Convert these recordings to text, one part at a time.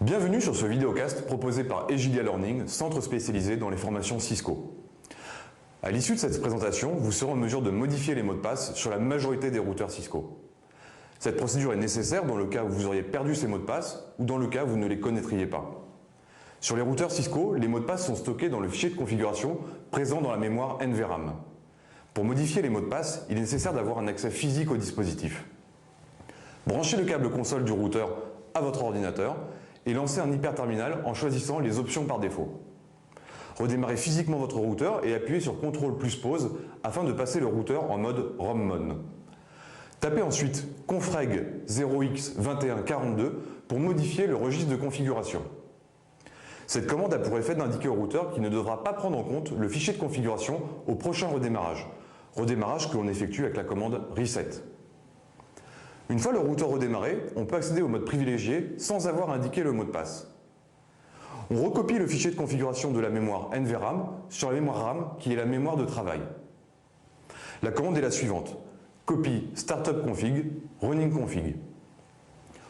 Bienvenue sur ce vidéocast proposé par Egilia Learning, centre spécialisé dans les formations Cisco. À l'issue de cette présentation, vous serez en mesure de modifier les mots de passe sur la majorité des routeurs Cisco. Cette procédure est nécessaire dans le cas où vous auriez perdu ces mots de passe ou dans le cas où vous ne les connaîtriez pas. Sur les routeurs Cisco, les mots de passe sont stockés dans le fichier de configuration présent dans la mémoire NVRAM. Pour modifier les mots de passe, il est nécessaire d'avoir un accès physique au dispositif. Branchez le câble console du routeur à votre ordinateur et lancez un hyperterminal en choisissant les options par défaut. Redémarrez physiquement votre routeur et appuyez sur CTRL plus pause afin de passer le routeur en mode ROM-MON. Tapez ensuite confreg 0x2142 pour modifier le registre de configuration. Cette commande a pour effet d'indiquer au routeur qu'il ne devra pas prendre en compte le fichier de configuration au prochain redémarrage que l'on effectue avec la commande reset. Une fois le routeur redémarré, on peut accéder au mode privilégié sans avoir indiqué le mot de passe. On recopie le fichier de configuration de la mémoire NVRAM sur la mémoire RAM qui est la mémoire de travail. La commande est la suivante: copie startup config, running config.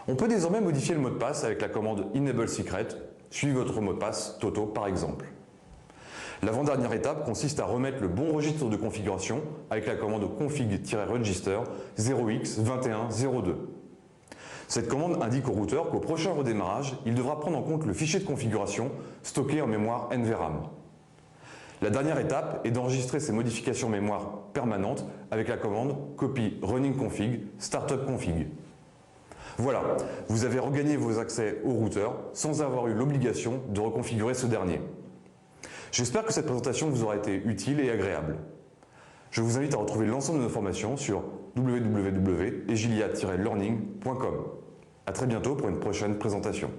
On peut désormais modifier le mot de passe avec la commande enable secret, suivez votre mot de passe Toto par exemple. L'avant-dernière étape consiste à remettre le bon registre de configuration avec la commande config-register 0x2102. Cette commande indique au routeur qu'au prochain redémarrage, il devra prendre en compte le fichier de configuration stocké en mémoire NVRAM. La dernière étape est d'enregistrer ces modifications mémoire permanentes avec la commande copy running config startup config. Voilà, vous avez regagné vos accès au routeur sans avoir eu l'obligation de reconfigurer ce dernier. J'espère que cette présentation vous aura été utile et agréable. Je vous invite à retrouver l'ensemble de nos formations sur www.egilia-learning.com. À très bientôt pour une prochaine présentation.